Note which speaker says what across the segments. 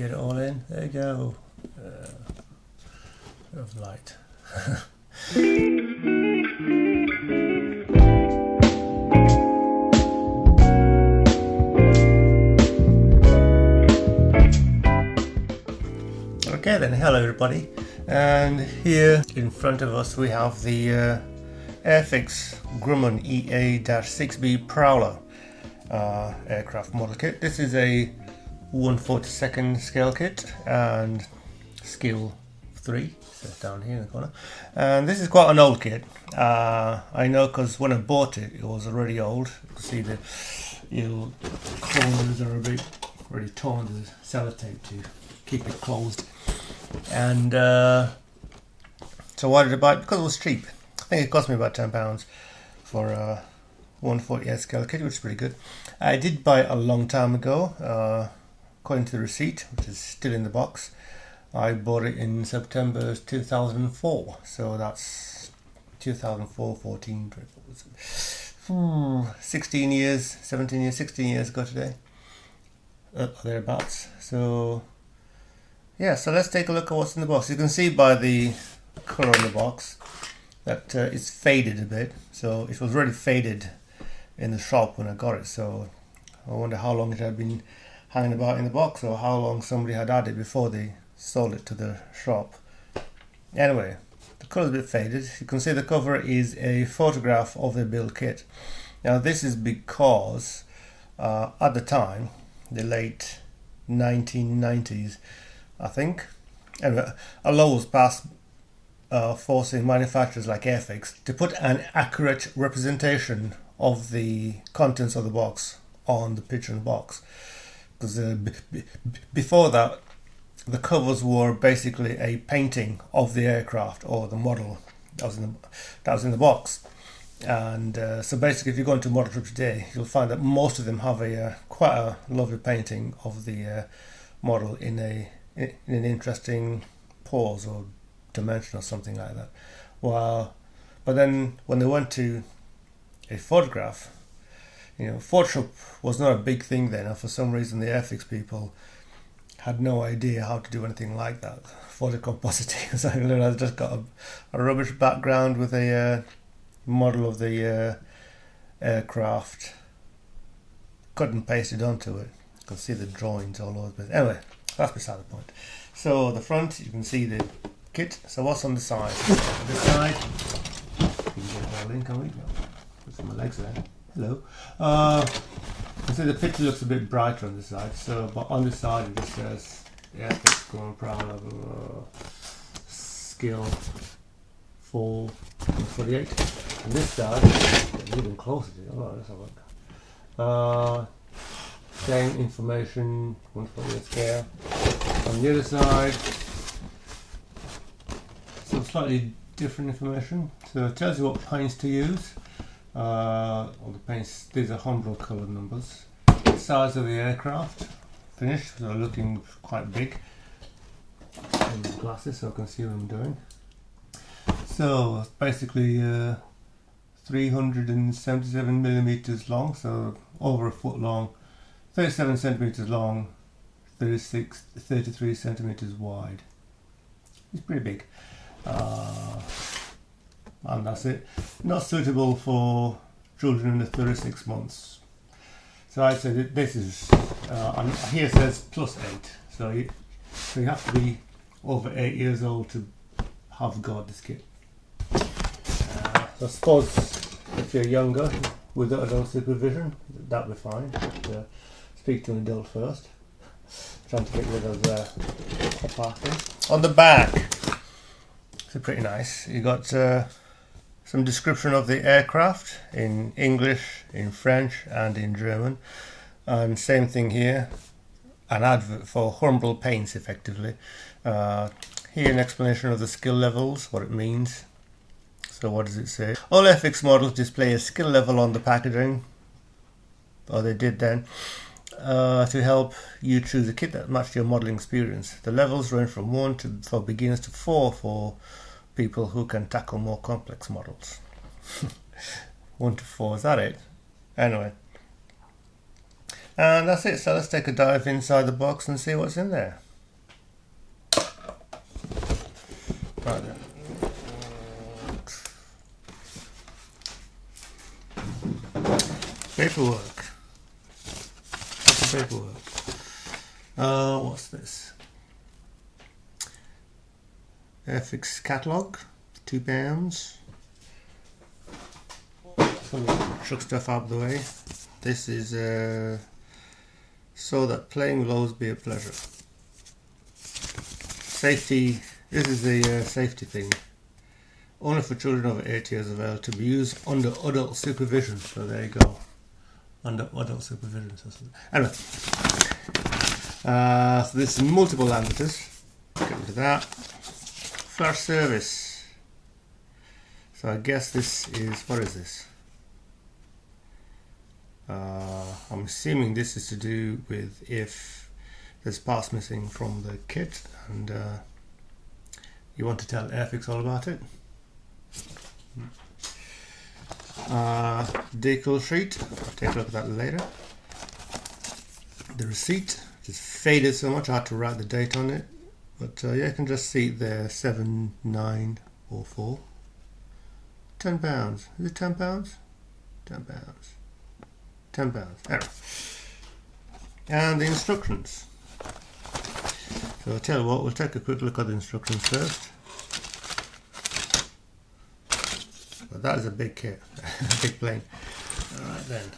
Speaker 1: get it all in. There you go. Bit of light. Okay then, hello everybody, and here in front of us we have the Airfix Grumman EA-6B Prowler aircraft model kit. This is a 1/42 scale kit and skill 3, so down here in the corner, and this is quite an old kit. I know because when I bought it, it was already old. You can see the corners are a bit already torn. There's sellotape to keep it closed, and so why did I buy it? Because it was cheap. I think it cost me about £10 for a 1/48 scale kit, which is pretty good. I did buy it a long time ago, according to the receipt, which is still in the box. I bought it in September 2004, so that's 2004, 14, 16 years, 17 years, 16 years ago today, thereabouts. So yeah, so let's take a look at what's in the box. You can see by the colour on the box that it's faded a bit, so it was already faded in the shop when I got it, so I wonder how long it had been hanging about in the box, or how long somebody had had it before they sold it to the shop. Anyway, the colour's a bit faded. You can see the cover is a photograph of the build kit. Now this is because at the time, the late 1990s, I think, anyway, a law was passed forcing manufacturers like Airfix to put an accurate representation of the contents of the box on the picture in the box. Because before that, the covers were basically a painting of the aircraft or the model that was in the box. And so basically, if you go into Model Trip today, you'll find that most of them have a quite a lovely painting of the model in an interesting pose or dimension or something like that. But then when they went to a photograph, Photoshop was not a big thing then, and for some reason the Airfix people had no idea how to do anything like that. Photo compositing. So I just got a rubbish background with a model of the aircraft, cut and pasted onto it. You can see the drawings all over. But anyway, that's beside the point. So the front, you can see the kit. So what's on the side? On this side, you can get it all in, can we? Put some of my legs there. Hello. You can see the picture looks a bit brighter on this side. So, but on this side it just says Airfix Grumman Prowler skill 448. And this side, it's even closer to it. Oh, let's have a look. Same information, 148 scale. On the other side, some slightly different information. So it tells you what paints to use. All the paints, these are Humbrol coloured numbers. The size of the aircraft, finished, so looking quite big. And the glasses so I can see what I'm doing. So basically 377 millimeters long, so over a foot long, 37 centimeters long, 33 centimeters wide. It's pretty big. And that's it. Not suitable for children under 36 months. So I'd say that this is, and here it says +8, so you have to be over 8 years old to have got this kit. So I suppose if you're younger with adult supervision, that'll be fine. But, speak to an adult first. Trying to get rid of the parking. On the back, it's pretty nice. You got some description of the aircraft in English, in French and in German, and same thing here, an advert for Humbrol paints effectively. Here an explanation of the skill levels, what it means. So what does it say? All Airfix models display a skill level on the packaging, or they did then, to help you choose a kit that matched your modelling experience. The levels range from 1 for beginners to 4 for people who can tackle more complex models. 1 to 4, is that it? Anyway, and that's it. So let's take a dive inside the box and see what's in there. Paperwork. Lots of paperwork. What's this? Airfix catalogue, £2. Chuck stuff out of the way. This is so that playing will always be a pleasure. Safety. This is the safety thing. Only for children over 8 years of age, to be used under adult supervision. So there you go. Under adult supervision. Anyway, so this is multiple languages. Get into that. Flash service. So I guess this is, what is this? I'm assuming this is to do with if there's parts missing from the kit and you want to tell Airfix all about it. Decal sheet, I'll take a look at that later. The receipt is faded so much I had to write the date on it, but yeah, you can just see it there, 7944. £10. Is it £10? £10. £10. Anyway. And the instructions. So I'll tell you what, we'll take a quick look at the instructions first. But that is a big kit, a big plane. Alright then.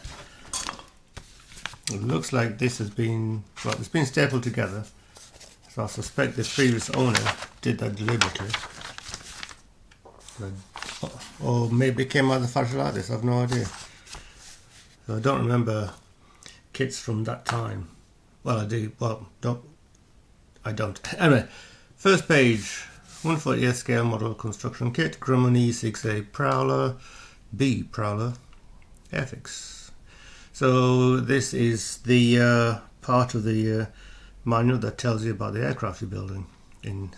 Speaker 1: It looks like this has been, well, it's been stapled together. So I suspect the previous owner did that deliberately. Or maybe it came out of the factory like this, I've no idea. So I don't remember kits from that time. Well, I do. Well, I don't. Anyway, first page. 1/4 scale model construction kit. Grumman EA-6B Prowler, B Prowler, Airfix. So this is the part of the manual that tells you about the aircraft you're building in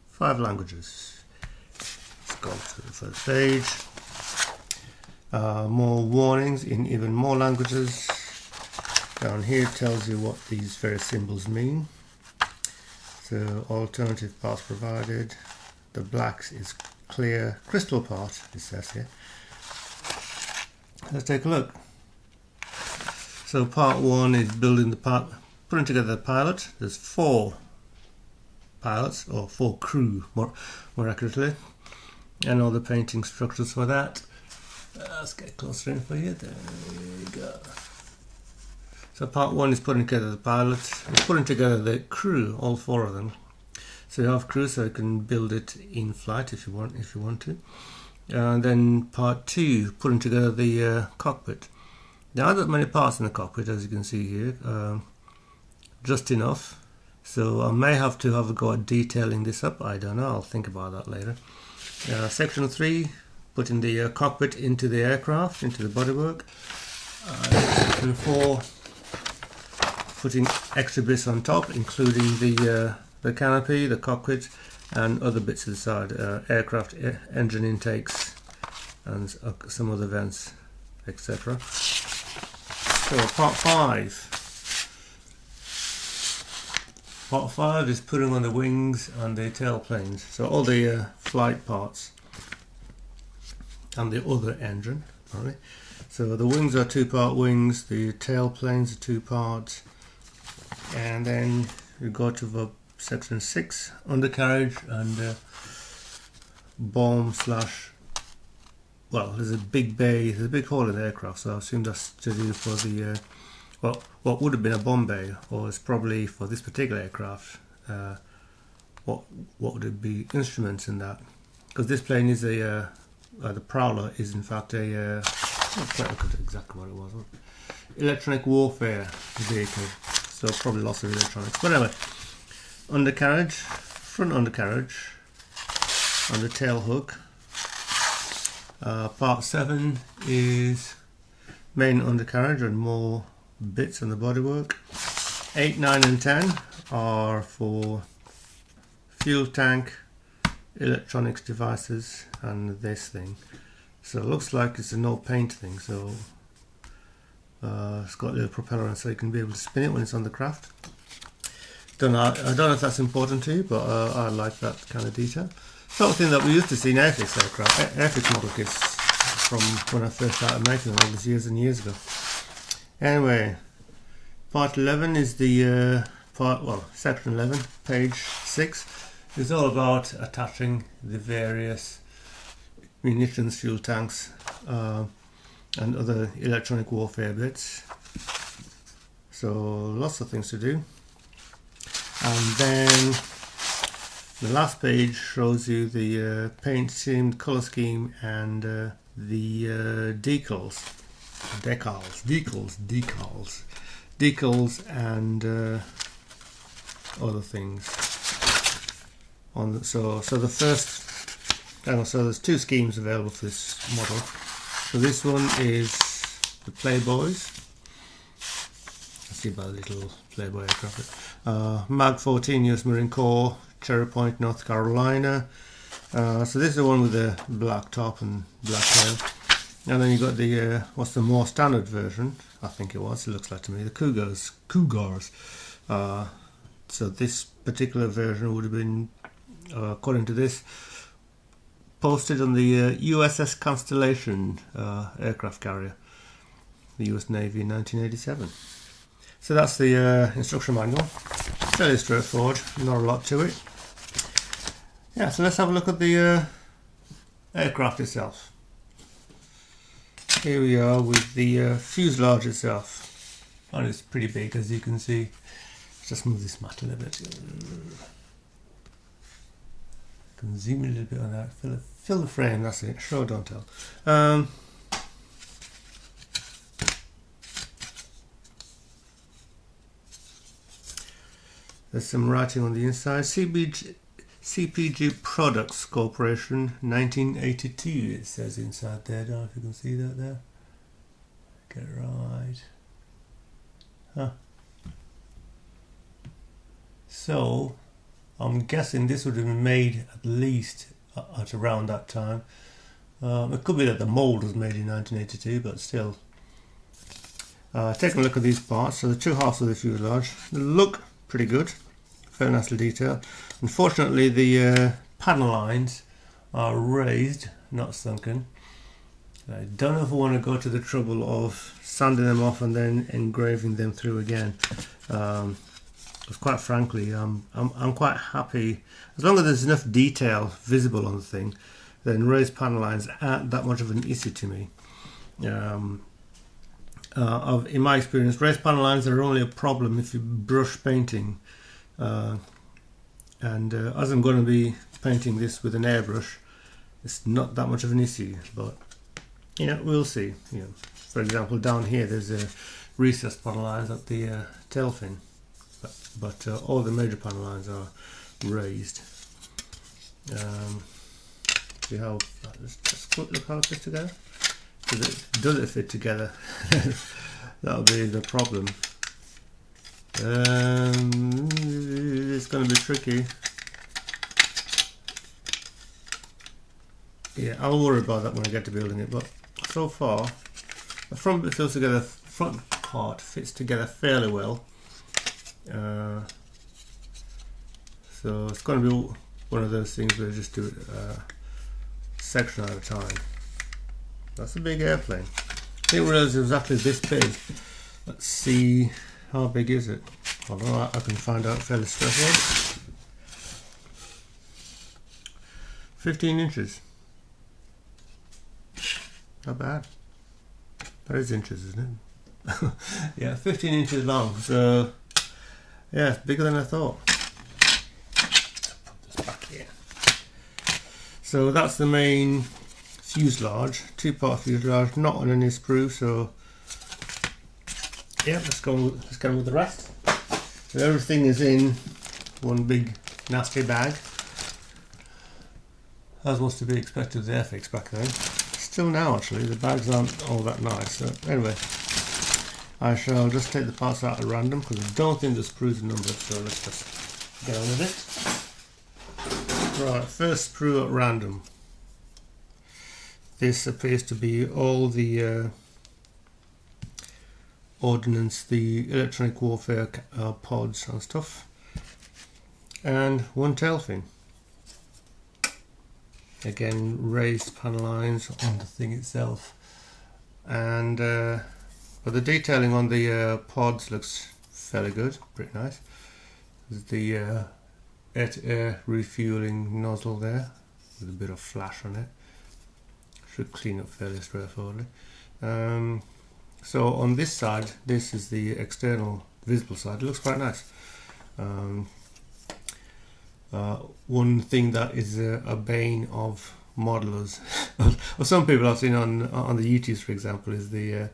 Speaker 1: 5 languages. Let's go to the first page. More warnings in even more languages. Down here tells you what these various symbols mean. So alternative parts provided. The blacks is clear crystal part, it says here. Let's take a look. So part 1 is building the part, putting together the pilot. There's 4 pilots, or 4 crew more accurately, and all the painting structures for that. Let's get closer in for you. There you go. So part 1 is putting together the pilot. It's putting together the crew, all 4 of them. So you have crew, so you can build it in flight if you want to. And then part 2, putting together the cockpit. There aren't that many parts in the cockpit, as you can see here, just enough. So I may have to have a go at detailing this up. I don't know. I'll think about that later. Section 3, putting the cockpit into the aircraft, into the bodywork. Section 4, putting extra bits on top, including the canopy, the cockpit, and other bits to the side, aircraft engine intakes, and some other vents, etc. So part 5. Part 5 is putting on the wings and the tail planes. So all the flight parts and the other engine. Right? So the wings are 2-part wings, the tail planes are 2 parts, and then we go to the section 6, undercarriage and bomb slash, well, there's a big bay, there's a big hole in the aircraft, so I assume that's to do for the, well, what would have been a bomb bay, or it's probably for this particular aircraft, what would it be, instruments in that, because this plane is a, the Prowler is in fact a, I'll quite look at exactly what it was, electronic warfare vehicle, so probably lots of electronics, but anyway. Undercarriage, front undercarriage, on the tail hook. Part 7 is main undercarriage and more bits on the bodywork. 8, 9 and 10 are for fuel tank, electronics devices, and this thing. So it looks like it's a no paint thing, so it's got a little propeller on so you can be able to spin it when it's on the craft. I don't know if that's important to you, but I like that kind of detail. Something that we used to see in Airfix aircraft, Airfix model kits from when I first started making them all these years and years ago. Anyway, part 11 is the section 11, page 6. It's all about attaching the various munitions, fuel tanks, and other electronic warfare bits. So lots of things to do. And then the last page shows you the paint scheme, color scheme, and the decals, and other things. So the first, so there's two schemes available for this model. So this one is the Playboys. I see by the little Playboy aircraft. Mag 14 US Marine Corps, Cherry Point, North Carolina. So this is the one with the black top and black tail. And then you got the what's the more standard version? I think it was. It looks like to me the Cougars. So this particular version would have been, according to this, posted on the USS Constellation aircraft carrier, the US Navy in 1987. So that's the instruction manual. Fairly straightforward, not a lot to it. Yeah, so let's have a look at the aircraft itself. Here we are with the fuselage itself. And it's pretty big, as you can see. Let's just move this mat a little bit. Can zoom in a little bit on that. Fill the frame, that's it. Show, don't tell. There's some writing on the inside. CPG Products Corporation, 1982. It says inside there. I don't know if you can see that there. Get it right. Huh. So I'm guessing this would have been made at least at around that time. It could be that the mould was made in 1982, but still. Taking a look at these parts. So the two halves of the fuselage, they look pretty good, fair nice little detail. Unfortunately, the panel lines are raised, not sunken. I don't know if I want to go to the trouble of sanding them off and then engraving them through again. Because quite frankly, I'm quite happy as long as there's enough detail visible on the thing. Then raised panel lines aren't that much of an issue to me. In my experience, raised panel lines are only a problem if you brush painting. And as I'm going to be painting this with an airbrush, it's not that much of an issue. But we'll see. For example, down here there's a recessed panel lines at the tail fin. But all the major panel lines are raised. See how? Let's look how it fits together. Does it fit together? That'll be the problem. It's going to be tricky. Yeah, I'll worry about that when I get to building it. But so far, the front bit feels together. Front part fits together fairly well. So it's going to be one of those things where you just do it section at a time. That's a big airplane. I didn't realize it was actually this big. Let's see, how big is it? Hold on, I can find out fairly straightforward. 15 inches. Not bad. That is inches, isn't it? Yeah, 15 inches long. So yeah, it's bigger than I thought. Put this back here. So that's the main fuselage, two-part fuselage, not on any sprue. So yeah, let's go with the rest. So everything is in one big nasty bag, as was to be expected with the Airfix back then. Still now, actually, the bags aren't all that nice. So anyway, I shall just take the parts out at random because I don't think the sprues are numbered, so let's just get on with it. Right, first sprue at random. This appears to be all the ordnance, the electronic warfare pods and stuff, and one tail fin. Again, raised panel lines on the thing itself, and But the detailing on the pods looks fairly good, pretty nice. There's the air-to-air refueling nozzle there with a bit of flash on it. Should clean up fairly straightforwardly. So on this side, this is the external visible side. It looks quite nice. One thing that is a bane of modelers, or some people I've seen on the YouTubes, for example, is the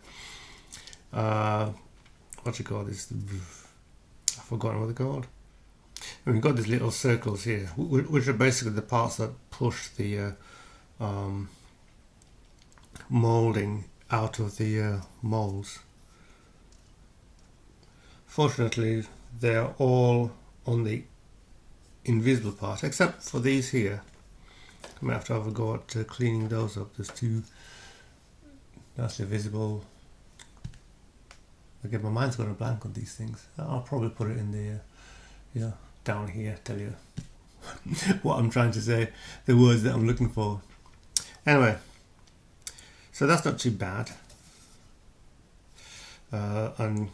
Speaker 1: what you call this? I've forgotten what they're called. And we've got these little circles here, which are basically the parts that push the moulding out of the molds. Fortunately, they're all on the invisible part, except for these here. I might have to have a go at cleaning those up. There's two nicely visible. Again, my mind's going to blank on these things. I'll probably put it in the, down here, tell you what I'm trying to say, the words that I'm looking for. Anyway, so that's not too bad. And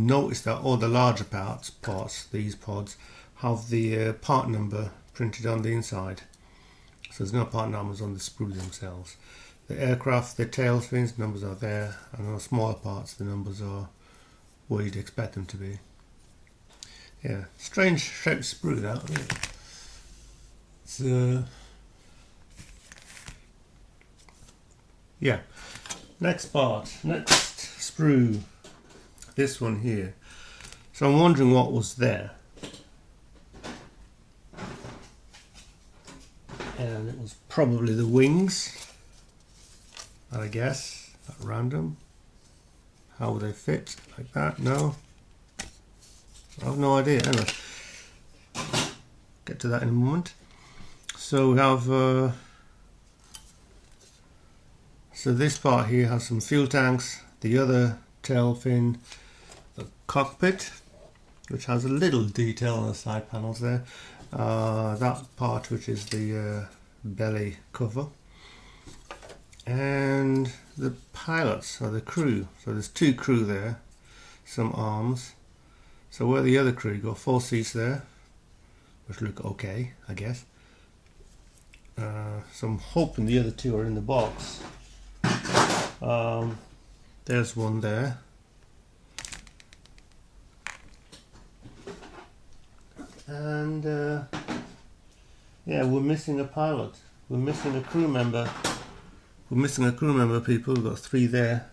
Speaker 1: notice that all the larger parts, these pods, have the part number printed on the inside. So there's no part numbers on the sprue themselves. The aircraft, the tail fins, numbers are there, and on the smaller parts, the numbers are where you'd expect them to be. Yeah, strange shaped sprue that. It's yeah. Next part, next sprue, this one here. So I'm wondering what was there. And it was probably the wings, I guess, at random. How would they fit? Like that? No? I have no idea. Anyway, get to that in a moment. So we have, so this part here has some fuel tanks, the other tail fin, the cockpit, which has a little detail on the side panels there. That part, which is the belly cover, and the pilots or the crew. So there's two crew there, some arms. So where the other crew, you've got 4 seats there, which look okay, I guess. So I'm hoping the other 2 are in the box. There's one there. And yeah, we're missing a pilot. We're missing a crew member. We're missing a crew member, people. We've got 3 there.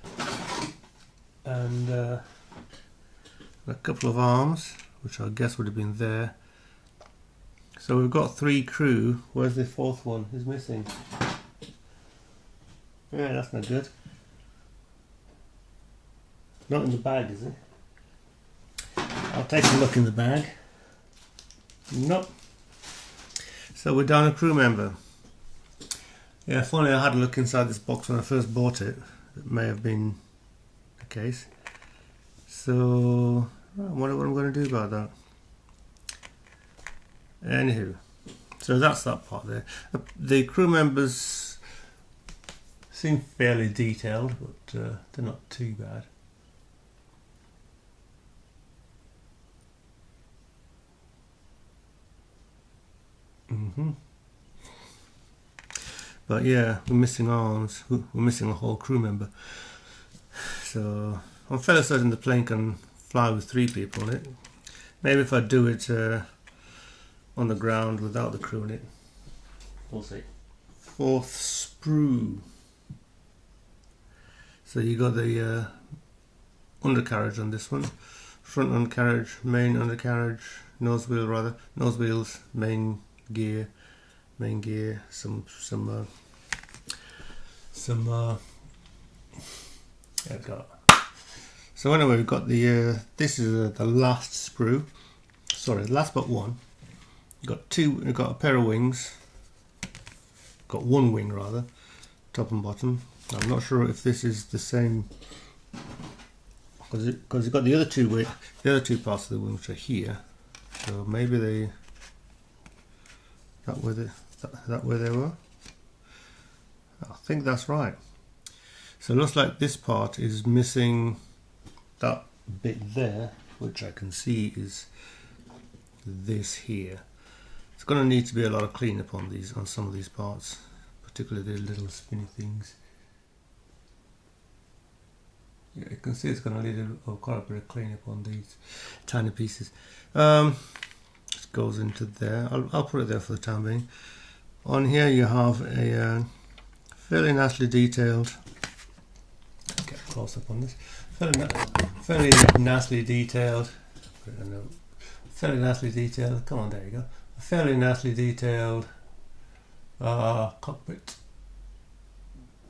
Speaker 1: And a couple of arms, which I guess would have been there. So we've got 3 crew. Where's the 4th one? Who's missing? Yeah, that's not good. Not in the bag, is it? I'll take a look in the bag. Nope. So we're down a crew member. Yeah, if only I had a look inside this box when I first bought it. It may have been the case. So I wonder what I'm going to do about that. Anywho, so that's that part there. The crew members seem fairly detailed, but they're not too bad. But yeah, we're missing arms. We're missing a whole crew member. So I'm fairly certain the plane can fly with 3 people in it. Maybe if I do it on the ground without the crew in it. We'll see. 4th sprue. So you got the undercarriage on this one. Front undercarriage, main undercarriage, nose wheel rather. Nose wheels, main gear, some yeah, got. So anyway, we've got the this is the last sprue. Sorry, last but one. We've got a pair of wings. Got 1 wing rather, top and bottom. I'm not sure if this is the same because you've got the other 2 parts of the wing which are here. So maybe that where they were. I think that's right. So it looks like this part is missing that bit there, which I can see is this here. It's going to need to be a lot of cleanup on these, on some of these parts, particularly the little spinny things. Yeah, you can see it's going to need quite a bit of cleanup on these tiny pieces. It goes into there. I'll put it there for the time being. On here you have a fairly nicely detailed. Get a close up on this. Fairly nicely detailed. Fairly nicely detailed. Come on, there you go. A fairly nicely detailed cockpit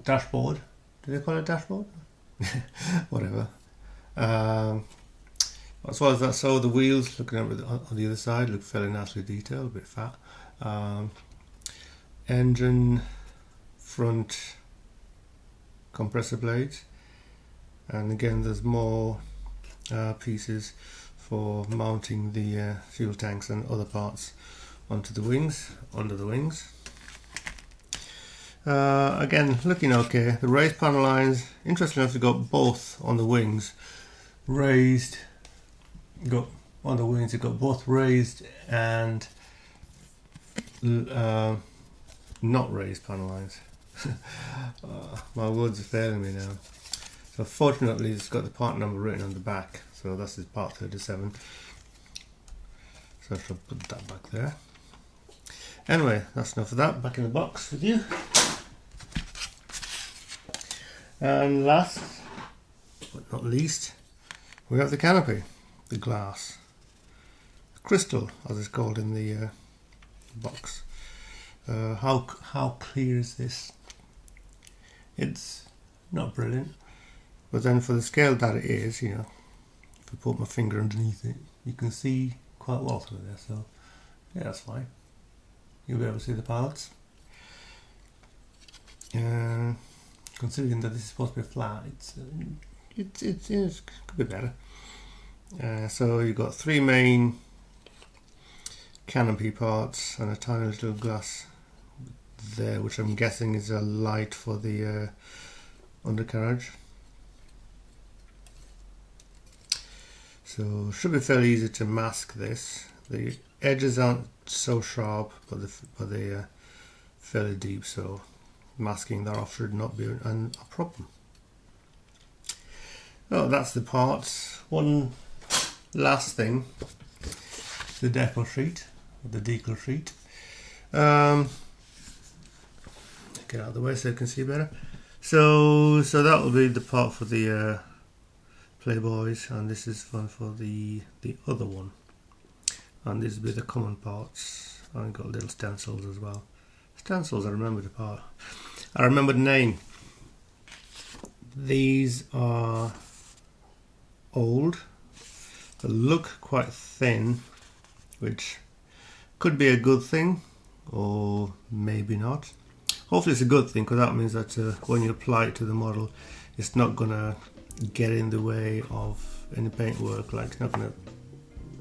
Speaker 1: dashboard. Do they call it dashboard? Whatever. As well as that, so the wheels, looking at it on the other side, look fairly nicely detailed, a bit fat. Engine, front compressor blades, and again there's more pieces for mounting the fuel tanks and other parts onto the wings, under the wings. Again, looking okay. The raised panel lines, interesting enough, you've got both on the wings raised. Got on the wings, you've got both raised and not raised panel lines. My words are failing me now. So fortunately it's got the part number written on the back, so this is part 37. So I shall put that back there. Anyway, that's enough of that. Back in the box with you. And last but not least, we have the canopy, the glass, the crystal as it's called in the box. How clear is this? It's not brilliant, but then for the scale that it is, you know, if I put my finger underneath it, you can see quite well through there. So yeah, that's fine. You'll be able to see the pilots. Considering that this is supposed to be flat, it could be better. So you've got three main canopy parts and a tiny little glass there, which I'm guessing is a light for the undercarriage. So should be fairly easy to mask this. The edges aren't so sharp, but they're fairly deep, so masking that off should not be a problem. Oh, that's the parts. One last thing, the decal sheet, the decal sheet. Get out of the way so you can see better. So that will be the part for the Playboys, and this is one for the other one. And these will be the common parts. I've got little stencils as well. Stencils, I remember the part. I remember the name. These are old. They look quite thin, which could be a good thing, or maybe not. Hopefully it's a good thing, because that means that when you apply it to the model, it's not going to get in the way of any paintwork. Like, it's not going to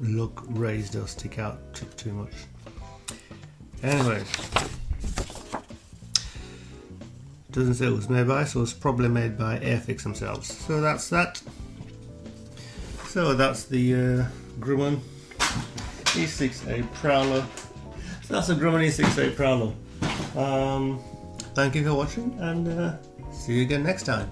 Speaker 1: look raised or stick out too much. Anyway, it doesn't say it was made by, so it's probably made by Airfix themselves. So that's that. So that's the Grumman E-6B Prowler. So that's the Grumman E-6B Prowler. Thank you for watching, and see you again next time.